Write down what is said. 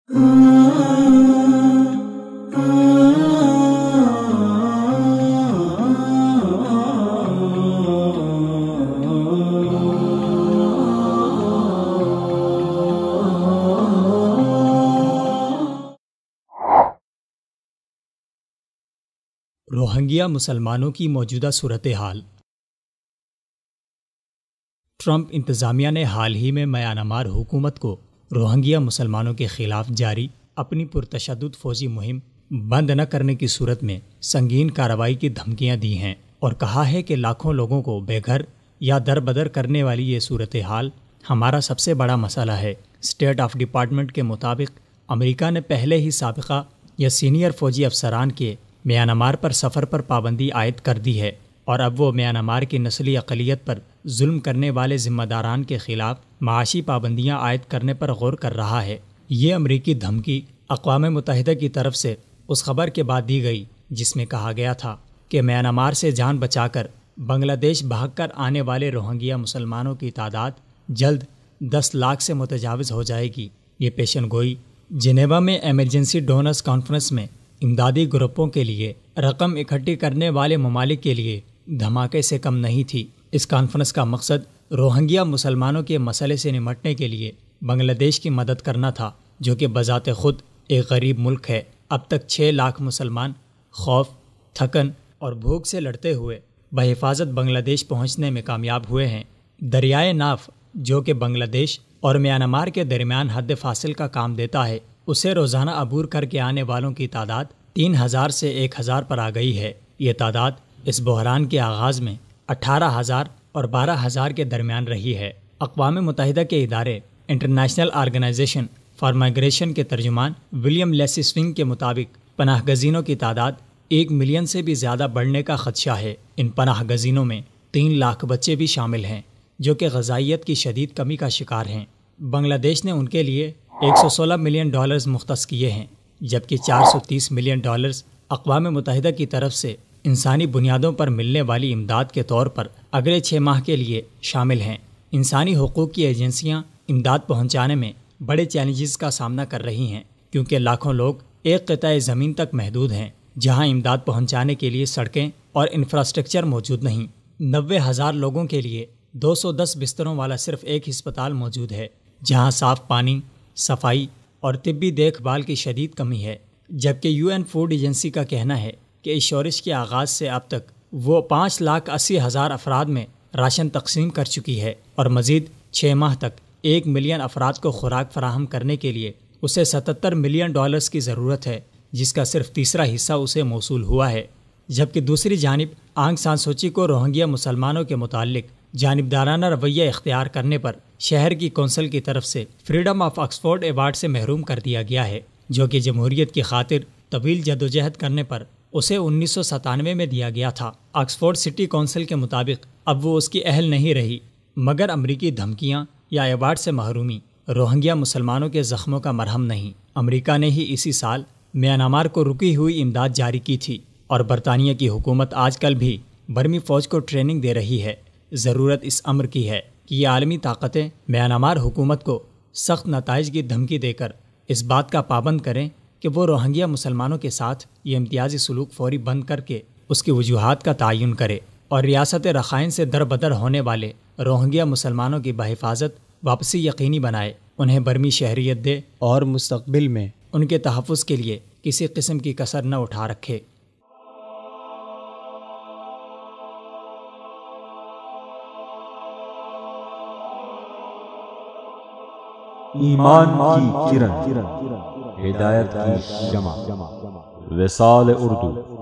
Rohingya مسلمانوں کی موجودہ صورتحال۔ ٹرمپ انتظامیہ نے حال ہی میں میانمار حکومت کو روہنگیا مسلمانوں کے خلاف جاری اپنی پرتشدد فوجی مہم بند نہ کرنے کی صورت میں سنگین کارروائی کی دھمکیاں دی ہیں اور کہا ہے کہ لاکھوں لوگوں کو بے گھر یا در بدر کرنے والی یہ صورتحال ہمارا سب سے بڑا مسئلہ ہے۔ اسٹیٹ آف ڈپارٹمنٹ کے مطابق امریکہ نے پہلے ہی سابقہ یا سینئر فوجی افسران کے میانمار پر سفر پر پابندی عائد کر دی ہے اور اب وہ میانمار کی نسلی اقلیت پر ظلم کرنے والے ذمہ داران کے خلاف معاشی پابندیاں عائد کرنے پر غور کر رہا ہے۔ یہ امریکی دھمکی اقوام متحدہ کی طرف سے اس خبر کے بعد دی گئی جس میں کہا گیا تھا کہ میانمار سے جان بچا کر بنگلہ دیش بھاگ کر آنے والے روہنگیا مسلمانوں کی تعداد جلد 10 لاکھ سے متجاوز ہو جائے گی۔ یہ پیشن گوئی جنیوا میں ایمرجنسی ڈونرز کانفرنس میں امدادی گروپوں کے لیے رقم اکٹھی کرنے والے ممالک کے لیے دھماکے سے کم نہیں تھی۔ اس کانفرنس کا مقصد روہنگیا مسلمانوں کے مسئلے سے نمٹنے کے لیے بنگلہ دیش کی مدد کرنا تھا، جو کہ بذات خود ایک غریب ملک ہے۔ اب تک 6 لاکھ مسلمان خوف، تھکن اور بھوک سے لڑتے ہوئے بحفاظت بنگلہ دیش پہنچنے میں کامیاب ہوئے ہیں۔ دریائے ناف، جو کہ بنگلہ دیش اور میانمار کے درمیان حد فاصل کا کام دیتا ہے، اسے روزانہ عبور کر کے آنے والوں کی تعداد 3000 سے 1000 پر آ گئی ہے۔ یہ تعداد اس بحران کے آغاز میں 18000 اور 12000 کے درمیان رہی ہے۔ اقوام متحدہ کے ادارے انٹرنیشنل آرگنائزیشن فار مائیگریشن کے ترجمان ولیم لیسی سوئنگ کے مطابق پناہ گزینوں کی تعداد 1 ملین سے بھی زیادہ بڑھنے کا خدشہ ہے۔ ان پناہ گزینوں میں 3 لاکھ بچے بھی شامل ہیں جو کہ غذائیت کی شدید کمی کا شکار ہیں۔ بنگلہ دیش نے ان کے لیے $116 ملین مختص کیے ہیں، جبکہ $430 ملین اقوام متحدہ کی طرف سے انسانی بنیادوں پر ملنے والی امداد کے طور پر اگلے 6 ماہ کے لیے شامل ہیں۔ انسانی حقوق کی ایجنسیاں امداد پہنچانے میں بڑے چیلنجز کا سامنا کر رہی ہیں، کیونکہ لاکھوں لوگ ایک قطع زمین تک محدود ہیں جہاں امداد پہنچانے کے لیے سڑکیں اور انفراسٹرکچر موجود نہیں۔ 90,000 لوگوں کے لیے 210 بستروں والا صرف ایک ہسپتال موجود ہے جہاں صاف پانی، صفائی اور طبی دیکھ بھال کی شدید کمی ہے، جبکہ UN فوڈ ایجنسی کا کہنا ہے کہ اس شورش کے آغاز سے اب تک وہ 5,80,000 افراد میں راشن تقسیم کر چکی ہے اور مزید 6 ماہ تک 1 ملین افراد کو خوراک فراہم کرنے کے لیے اسے $77 ملین کی ضرورت ہے، جس کا صرف تیسرا حصہ اسے موصول ہوا ہے۔ جبکہ دوسری جانب آنگ سان سوچی کو روہنگیا مسلمانوں کے متعلق جانبدارانہ رویہ اختیار کرنے پر شہر کی کونسل کی طرف سے فریڈم آف آکسفورڈ ایوارڈ سے محروم کر دیا گیا ہے، جو کہ جمہوریت کی خاطر طویل جدوجہد کرنے پر اسے 1997 میں دیا گیا تھا۔ آکسفورڈ سٹی کونسل کے مطابق اب وہ اس کی اہل نہیں رہی، مگر امریکی دھمکیاں یا ایوارڈ سے محرومی روہنگیا مسلمانوں کے زخموں کا مرہم نہیں۔ امریکہ نے ہی اسی سال میانمار کو رکی ہوئی امداد جاری کی تھی اور برطانیہ کی حکومت آج کل بھی برمی فوج کو ٹریننگ دے رہی ہے۔ ضرورت اس امر کی ہے کہ یہ عالمی طاقتیں میانمار حکومت کو سخت نتائج کی دھمکی دے کر اس بات کا پابند کریں کہ وہ روہنگیا مسلمانوں کے ساتھ یہ امتیازی سلوک فوری بند کر کے اس کی وجوہات کا تعین کرے اور ریاست رخائن سے در بدر ہونے والے روہنگیا مسلمانوں کی بحفاظت واپسی یقینی بنائے، انہیں برمی شہریت دے اور مستقبل میں ان کے تحفظ کے لیے کسی قسم کی کسر نہ اٹھا رکھے۔ ایمان کی کرن، ہدایت کی شمع، وصال اردو۔